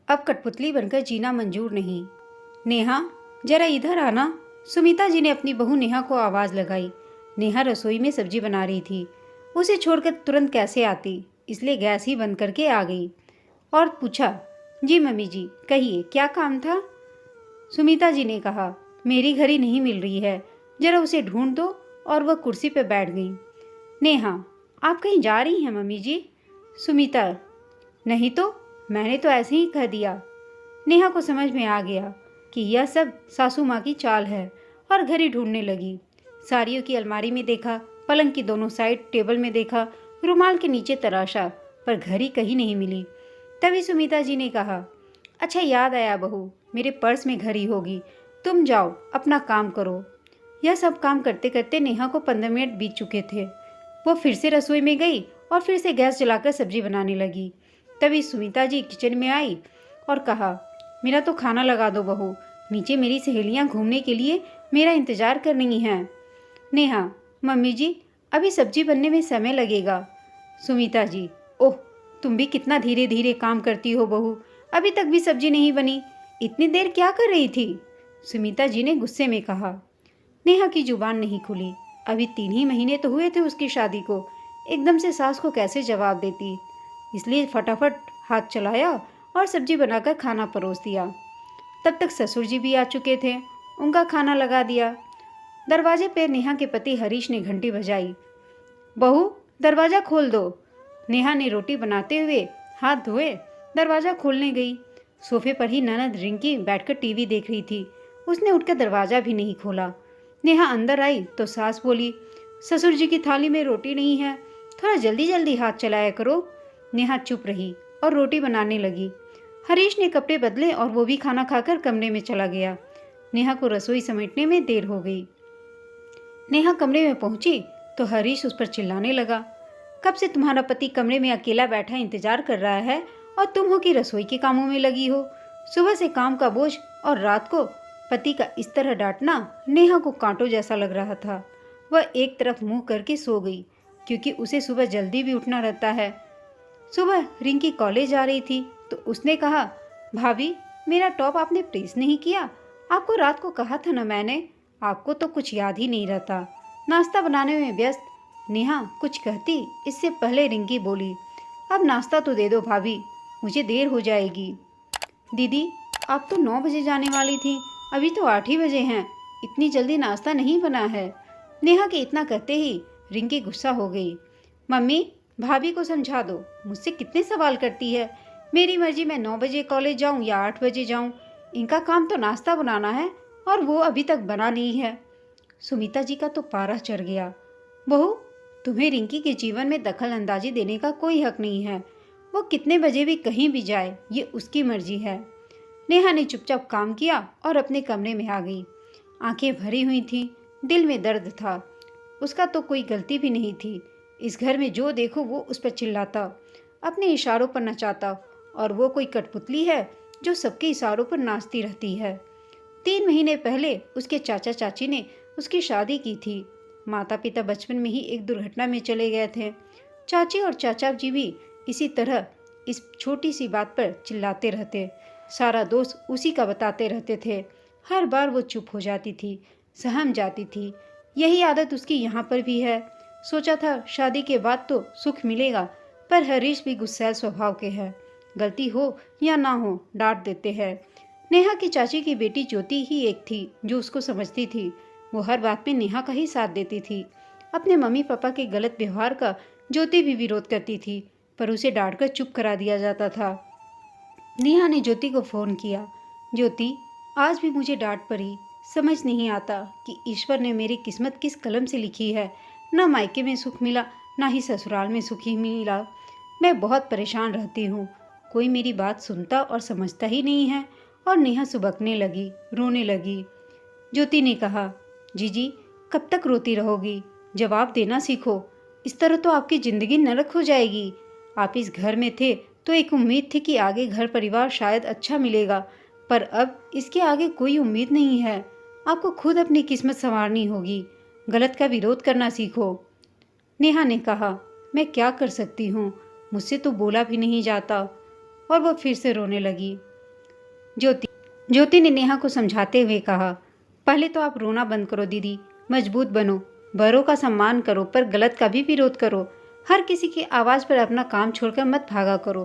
अब कठपुतली बनकर जीना मंजूर नहीं। नेहा, जरा इधर आना। सुमिता जी ने अपनी बहू नेहा को आवाज़ लगाई। नेहा रसोई में सब्जी बना रही थी। उसे छोड़कर तुरंत कैसे आती, इसलिए गैस ही बंद करके आ गई और पूछा, जी मम्मी जी, कहिए क्या काम था। सुमिता जी ने कहा, मेरी घड़ी नहीं मिल रही है, जरा उसे ढूंढ दो। और वह कुर्सी पर बैठ गई। नेहा, आप कहीं जा रही हैं मम्मी जी? सुमिता, नहीं तो, मैंने तो ऐसे ही कह दिया। नेहा को समझ में आ गया कि यह सब सासू माँ की चाल है और घड़ी ढूंढने लगी। साड़ियों की अलमारी में देखा, पलंग की दोनों साइड टेबल में देखा, रुमाल के नीचे तराशा, पर घड़ी कहीं नहीं मिली। तभी सुमिता जी ने कहा, अच्छा याद आया बहू, मेरे पर्स में घड़ी होगी, तुम जाओ अपना काम करो। यह सब काम करते करते नेहा को 15 मिनट बीत चुके थे। वो फिर से रसोई में गई और फिर से गैस जलाकर सब्जी बनाने लगी। तभी सुमिता जी किचन में आई और कहा, मेरा तो खाना लगा दो बहू, नीचे मेरी सहेलियां घूमने के लिए मेरा इंतजार कर रही हैं। नेहा, मम्मी जी, अभी सब्जी बनने में समय लगेगा। सुमिता जी, ओह, तुम भी कितना धीरे धीरे काम करती हो बहू, अभी तक भी सब्जी नहीं बनी, इतनी देर क्या कर रही थी? सुमिता जी ने गुस्से में कहा। नेहा की जुबान नहीं खुली। अभी 3 ही महीने तो हुए थे उसकी शादी को, एकदम से सास को कैसे जवाब देती। इसलिए फटाफट हाथ चलाया और सब्जी बनाकर खाना परोस दिया। तब तक ससुर जी भी आ चुके थे, उनका खाना लगा दिया। दरवाजे पर नेहा के पति हरीश ने घंटी बजाई। बहू, दरवाज़ा खोल दो। नेहा ने रोटी बनाते हुए हाथ धोए दरवाज़ा खोलने गई। सोफे पर ही ननद रिंकी बैठकर टीवी देख रही थी। उसने उठकर दरवाज़ा भी नहीं खोला। नेहा अंदर आई तो सास बोली, ससुर जी की थाली में रोटी नहीं है, थोड़ा जल्दी जल्दी हाथ चलाया करो। नेहा चुप रही और रोटी बनाने लगी। हरीश ने कपड़े बदले और वो भी खाना खाकर कमरे में चला गया। नेहा को रसोई समेटने में देर हो गई। नेहा कमरे में पहुंची तो हरीश उस पर चिल्लाने लगा, कब से तुम्हारा पति कमरे में अकेला बैठा इंतजार कर रहा है और तुम हो कि रसोई के कामों में लगी हो। सुबह से काम का बोझ और रात को पति का इस तरह डांटना नेहा को कांटों जैसा लग रहा था। वह एक तरफ मुंह करके सो गई, क्योंकि उसे सुबह जल्दी भी उठना रहता है। सुबह रिंकी कॉलेज जा रही थी तो उसने कहा, भाभी, मेरा टॉप आपने प्रेस नहीं किया? आपको रात को कहा था ना मैंने, आपको तो कुछ याद ही नहीं रहता, नाश्ता बनाने में व्यस्त। नेहा कुछ कहती इससे पहले रिंकी बोली, अब नाश्ता तो दे दो भाभी, मुझे देर हो जाएगी। दीदी, आप तो 9 बजे जाने वाली थी, अभी तो 8 ही बजे हैं, इतनी जल्दी नाश्ता नहीं बना है। नेहा के इतना कहते ही रिंकी गुस्सा हो गई। मम्मी, भाभी को समझा दो, मुझसे कितने सवाल करती है। मेरी मर्जी, मैं 9 बजे कॉलेज जाऊं या 8 बजे जाऊं, इनका काम तो नाश्ता बनाना है और वो अभी तक बना नहीं है। सुमिता जी का तो पारा चढ़ गया। बहू, तुम्हें रिंकी के जीवन में दखल अंदाजी देने का कोई हक नहीं है। वो कितने बजे भी कहीं भी जाए, ये उसकी मर्जी है। नेहा ने चुपचाप काम किया और अपने कमरे में आ गई। आंखें भरी हुई थीं, दिल में दर्द था। उसका तो कोई गलती भी नहीं थी। इस घर में जो देखो वो उस पर चिल्लाता, अपने इशारों पर नचाता, और वो कोई कठपुतली है जो सबके इशारों पर नाचती रहती है। 3 महीने पहले उसके चाचा चाची ने उसकी शादी की थी। माता पिता बचपन में ही एक दुर्घटना में चले गए थे। चाची और चाचा जी भी इसी तरह इस छोटी सी बात पर चिल्लाते रहते, सारा दोष उसी का बताते रहते थे। हर बार वो चुप हो जाती थी, सहम जाती थी। यही आदत उसकी यहाँ पर भी है। सोचा था शादी के बाद तो सुख मिलेगा, पर हरीश भी गुस्सैल स्वभाव के हैं। गलती हो या ना हो डांट देते हैं। नेहा की चाची की बेटी ज्योति ही एक थी जो उसको समझती थी। वो हर बात में नेहा का ही साथ देती थी। अपने मम्मी पापा के गलत व्यवहार का ज्योति भी विरोध करती थी, पर उसे डांटकर चुप करा दिया जाता था। नेहा ने ज्योति को फ़ोन किया, ज्योति, आज भी मुझे डांट पड़ी। समझ नहीं आता कि ईश्वर ने मेरी किस्मत किस कलम से लिखी है। ना मायके में सुख मिला, ना ही ससुराल में सुख ही मिला। मैं बहुत परेशान रहती हूँ, कोई मेरी बात सुनता और समझता ही नहीं है। और नेहा सुबकने लगी, रोने लगी। ज्योति ने कहा, जीजी, कब तक रोती रहोगी? जवाब देना सीखो, इस तरह तो आपकी ज़िंदगी नरक हो जाएगी। आप इस घर में थे तो एक उम्मीद थी कि आगे घर परिवार शायद अच्छा मिलेगा, पर अब इसके आगे कोई उम्मीद नहीं है। आपको खुद अपनी किस्मत संवारनी होगी। गलत का विरोध करना सीखो। नेहा ने कहा, मैं क्या कर सकती हूँ, मुझसे तो बोला भी नहीं जाता। और वह फिर से रोने लगी। ज्योति ने नेहा को समझाते हुए कहा, पहले तो आप रोना बंद करो दीदी, मजबूत बनो, बड़ों का सम्मान करो पर गलत का भी विरोध करो। हर किसी की आवाज़ पर अपना काम छोड़कर मत भागा करो।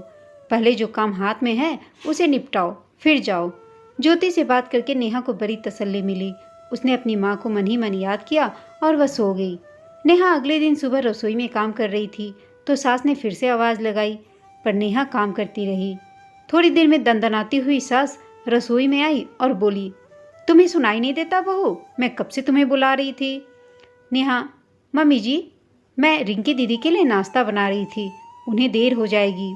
पहले जो काम हाथ में है उसे निपटाओ, फिर जाओ। ज्योति से बात करके नेहा को बड़ी तसल्ली मिली। उसने अपनी माँ को मन ही मन याद किया और वह सो गई। नेहा अगले दिन सुबह रसोई में काम कर रही थी तो सास ने फिर से आवाज़ लगाई, पर नेहा काम करती रही। थोड़ी देर में दंदनाती हुई सास रसोई में आई और बोली, तुम्हें सुनाई नहीं देता बहू? मैं कब से तुम्हें बुला रही थी। नेहा, मम्मी जी, मैं रिंकी दीदी के लिए नाश्ता बना रही थी, उन्हें देर हो जाएगी।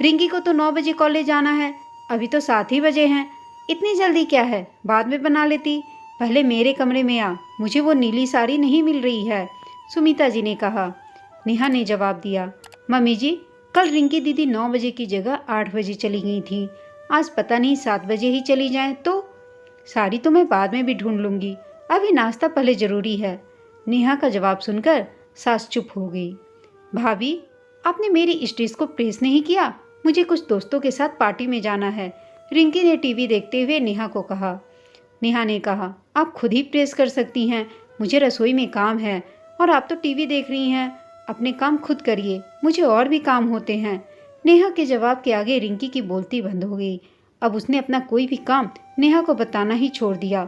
रिंकी को तो 9 बजे कॉलेज जाना है, अभी तो 7 ही बजे हैं। इतनी जल्दी क्या है, बाद में बना लेती। पहले मेरे कमरे में आ, मुझे वो नीली साड़ी नहीं मिल रही है, सुमिता जी ने कहा। नेहा ने जवाब दिया, मम्मी जी, कल रिंकी दीदी 9 बजे की जगह 8 बजे चली गई थी। आज पता नहीं 7 बजे ही चली जाएं तो। साड़ी तो मैं बाद में भी ढूंढ लूँगी, अभी नाश्ता पहले ज़रूरी है। नेहा का जवाब सुनकर सास चुप हो गई। भाभी, आपने मेरी इस ड्रेस को प्रेस नहीं किया, मुझे कुछ दोस्तों के साथ पार्टी में जाना है, रिंकी ने टीवी देखते हुए नेहा को कहा। नेहा ने कहा, आप खुद ही प्रेस कर सकती हैं, मुझे रसोई में काम है और आप तो टीवी देख रही हैं, अपने काम खुद करिए, मुझे और भी काम होते हैं। नेहा के जवाब के आगे रिंकी की बोलती बंद हो गई। अब उसने अपना कोई भी काम नेहा को बताना ही छोड़ दिया।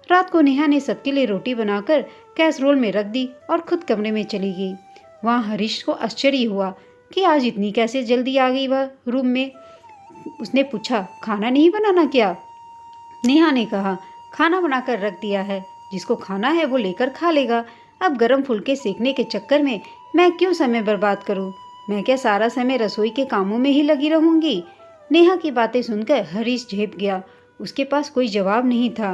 रात को नेहा ने सबके लिए रोटी बनाकर कैसरोल में रख दी और खुद कमरे में चली गई। वहाँ हरीश को आश्चर्य हुआ कि आज इतनी कैसे जल्दी आ गई वह रूम में। उसने पूछा, खाना नहीं बनाना क्या? नेहा ने कहा, खाना बनाकर रख दिया है, जिसको खाना है वो लेकर खा लेगा। अब गरम फुलके सेकने के चक्कर में मैं क्यों समय बर्बाद करूं? मैं क्या सारा समय रसोई के कामों में ही लगी रहूंगी? नेहा की बातें सुनकर हरीश झेप गया। उसके पास कोई जवाब नहीं था।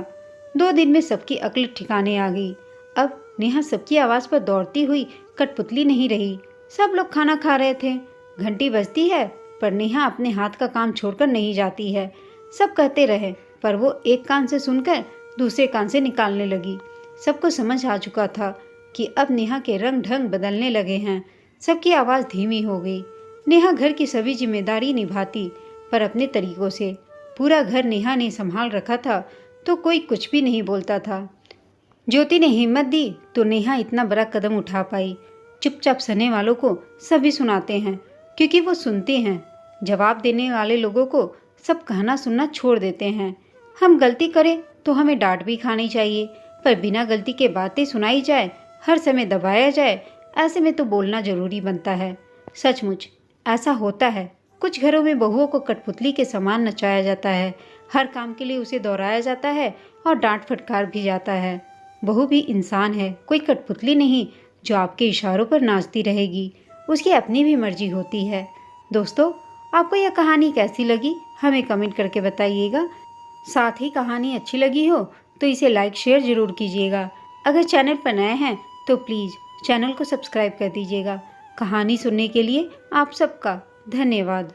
2 दिन में सबकी अक्ल ठिकाने आ गई। अब नेहा सबकी आवाज़ पर दौड़ती हुई कठपुतली नहीं रही। सब लोग खाना खा रहे थे। घंटी बजती है पर नेहा अपने हाथ का काम छोड़कर नहीं जाती है। सब कहते रहे पर वो एक कान से सुनकर दूसरे कान से निकालने लगी। सबको समझ आ चुका था कि अब नेहा के रंग ढंग बदलने लगे हैं। सबकी आवाज़ धीमी हो गई। नेहा घर की सभी जिम्मेदारी निभाती पर अपने तरीकों से। पूरा घर नेहा ने संभाल रखा था तो कोई कुछ भी नहीं बोलता था। ज्योति ने हिम्मत दी तो नेहा इतना बड़ा कदम उठा पाई। चुपचाप सहने वालों को सभी सुनाते हैं क्योंकि वो सुनते हैं। जवाब देने वाले लोगों को सब कहना सुनना छोड़ देते हैं। हम गलती करें तो हमें डांट भी खानी चाहिए, पर बिना गलती के बातें सुनाई जाए, हर समय दबाया जाए, ऐसे में तो बोलना जरूरी बनता है। सचमुच ऐसा होता है। कुछ घरों में बहुओं को कठपुतली के समान नचाया जाता है। हर काम के लिए उसे दोहराया जाता है और डांट फटकार भी जाता है। बहू भी इंसान है, कोई कठपुतली नहीं जो आपके इशारों पर नाचती रहेगी। उसकी अपनी भी मर्जी होती है। दोस्तों, आपको यह कहानी कैसी लगी हमें कमेंट करके बताइएगा। साथ ही कहानी अच्छी लगी हो तो इसे लाइक शेयर ज़रूर कीजिएगा। अगर चैनल पर नए हैं तो प्लीज़ चैनल को सब्सक्राइब कर दीजिएगा। कहानी सुनने के लिए आप सबका धन्यवाद।